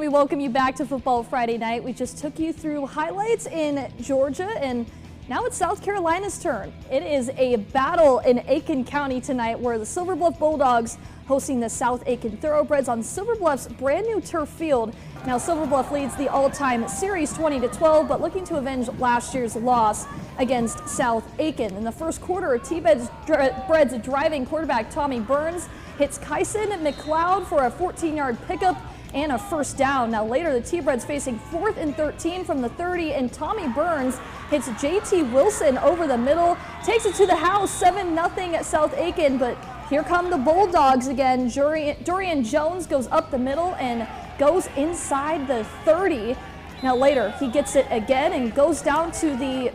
we welcome you back to Football Friday Night. We just took you through highlights in Georgia, and now it's South Carolina's turn. It is a battle in Aiken County tonight where the Silver Bluff Bulldogs hosting the South Aiken Thoroughbreds on Silver Bluff's brand new turf field. Now Silver Bluff leads the all-time series 20-12, but looking to avenge last year's loss against South Aiken. In the first quarter, T-Bred's driving quarterback Tommy Burns hits Kyson McLeod for a 14-yard pickup and a first down. Now later, the T-Breds facing 4th and 13 from the 30, and Tommy Burns hits JT Wilson over the middle, takes it to the house, 7-0 at South Aiken, but here come the Bulldogs again. Dorian Jones goes up the middle and goes inside the 30. Now later, he gets it again and goes down to the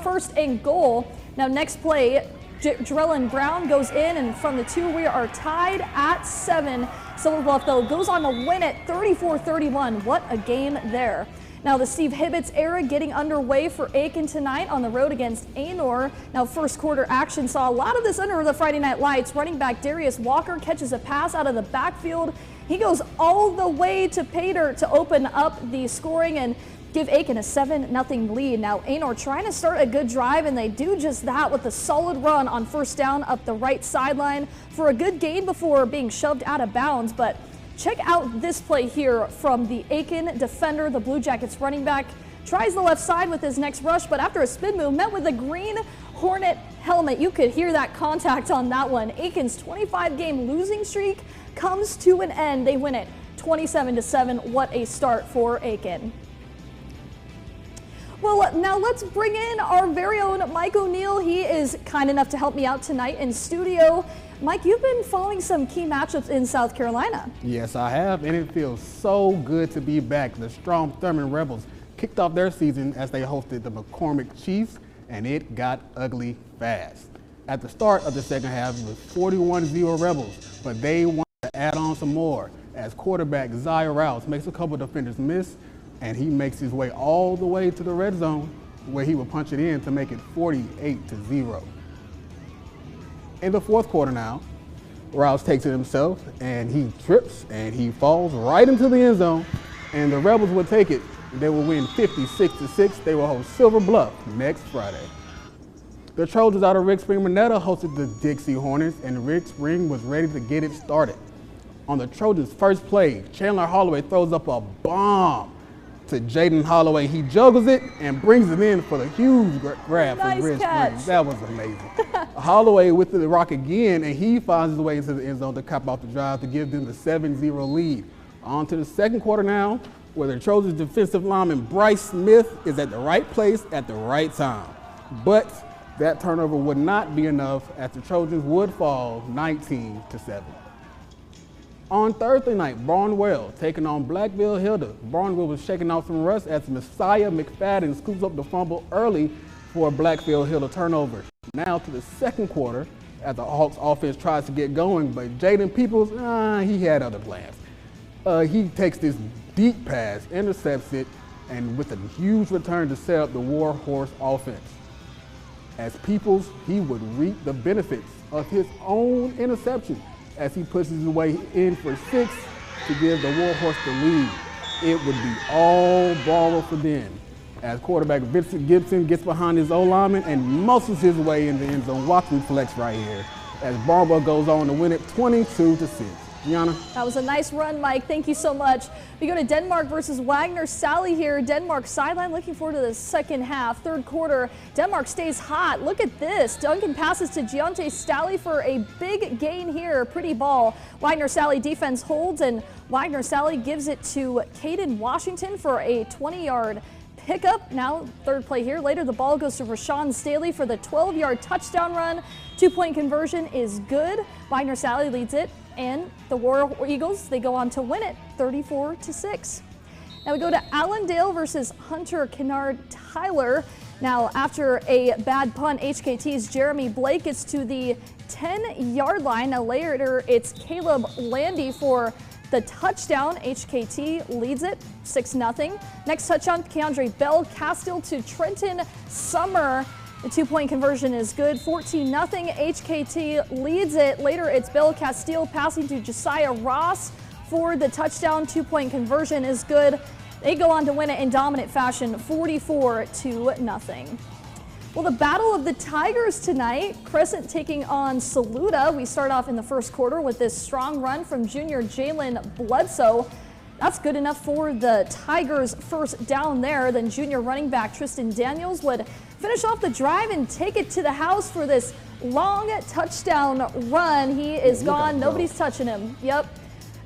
first and goal. Now next play, Drellin Brown goes in, and from the 2, we are tied at 7. Silver Bluff, though, goes on to win it 34-31. What a game there. Now the Steve Hibbets era getting underway for Aiken tonight on the road against Aynor. Now first quarter action saw a lot of this under the Friday Night Lights. Running back Darius Walker catches a pass out of the backfield. He goes all the way to Pater to open up the scoring and give Aiken a 7-0 lead. Now Aynor trying to start a good drive, and they do just that with a solid run on first down up the right sideline for a good gain before being shoved out of bounds. But check out this play here from the Aiken defender. The Blue Jackets running back tries the left side with his next rush, but after a spin move met with a green Hornet helmet. You could hear that contact on that one. Aiken's 25-game losing streak comes to an end. They win it 27-7. What a start for Aiken. Well, now let's bring in our very own Mike O'Neill. He is kind enough to help me out tonight in studio. Mike, you've been following some key matchups in South Carolina. Yes, I have, and it feels so good to be back. The Strom Thurmond Rebels kicked off their season as they hosted the McCormick Chiefs, and it got ugly fast. At the start of the second half, it was 41-0 Rebels, but they wanted to add on some more as quarterback Zaya Rouse makes a couple defenders miss, and he makes his way all the way to the red zone where he will punch it in to make it 48-0. In the fourth quarter now, Rouse takes it himself, and he trips, and he falls right into the end zone, and the Rebels will take it. They will win 56-6. They will host Silver Bluff next Friday. The Trojans out of Rick Spring Monetta hosted the Dixie Hornets, and Rick Spring was ready to get it started. On the Trojans' first play, Chandler Holloway throws up a bomb to Jaden Holloway. He juggles it and brings it in for the huge grab from Rick Spring. That was amazing. Holloway with the rock again, and he finds his way into the end zone to cap off the drive to give them the 7-0 lead. On to the second quarter now, where the Trojans defensive lineman Bryce Smith is at the right place at the right time. But that turnover would not be enough as the Trojans would fall 19-7. On Thursday night, Barnwell taking on Blackville Hilda. Barnwell was shaking off some rust as Messiah McFadden scoops up the fumble early for a Blackville Hilda turnover. Now to the second quarter as the Hawks offense tries to get going, but Jaden Peoples, he had other plans. He takes this deep pass, intercepts it, and with a huge return to set up the Warhorse offense. As Peoples, he would reap the benefits of his own interception as he pushes his way in for 6 to give the Warhorse the lead. It would be all Barnwell for them as quarterback Vincent Gibson gets behind his O-lineman and muscles his way in the end zone. Watch him flex right here as Barnwell goes on to win it 22-6. Gianna? That was a nice run, Mike. Thank you so much. We go to Denmark versus Wagener-Salley here. Denmark sideline, looking forward to the second half. Third quarter, Denmark stays hot. Look at this. Duncan passes to Giante Stalley for a big gain here. Pretty ball. Wagener-Salley defense holds, and Wagener-Salley gives it to Caden Washington for a 20-yard pickup. Now, third play here. Later, the ball goes to Rashawn Staley for the 12-yard touchdown run. 2-point conversion is good. Wagener-Salley leads it, and the War Eagles, they go on to win it 34-6. Now we go to Allendale versus Hunter Kennard Tyler. Now, after a bad punt, HKT's Jeremy Blake gets to the 10-yard line. Now later, it's Caleb Landy for the touchdown. HKT leads it 6-0. Next touchdown, Keandre Bell Castile to Trenton Summer. The 2-point conversion is good. 14-0. HKT leads it. Later, it's Bell Castile passing to Josiah Ross for the touchdown. 2-point conversion is good. They go on to win it in dominant fashion, 44-0. Well, the battle of the Tigers tonight, Crescent taking on Saluda. We start off in the first quarter with this strong run from junior Jalen Bledsoe. That's good enough for the Tigers' first down there. Then junior running back Tristan Daniels would finish off the drive and take it to the house for this long touchdown run. He is gone. Nobody's touching him. Yep.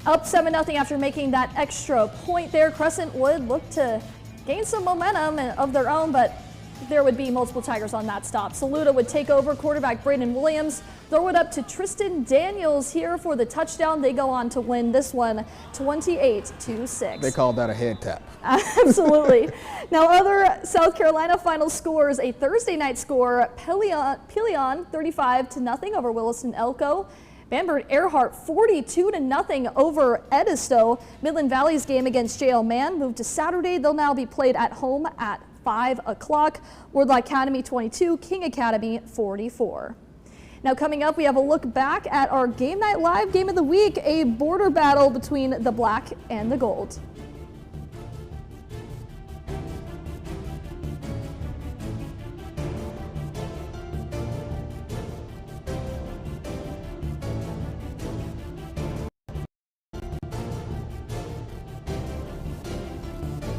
Up 7-0 after making that extra point there. Crescent would look to gain some momentum of their own, but there would be multiple Tigers on that stop. Saluda would take over. Quarterback Braden Williams throw it up to Tristan Daniels here for the touchdown. They go on to win this one 28-6. They called that a head tap. Absolutely. Now, other South Carolina final scores: a Thursday night score, Pelion 35-0 over Williston Elko. Bamberg Earhart 42-0 over Edisto. Midland Valley's game against JL Mann moved to Saturday. They'll now be played at home at 5 o'clock. Wardlaw Academy 22, King Academy 44. Now coming up, we have a look back at our Game Night Live Game of the Week, a border battle between the black and the gold.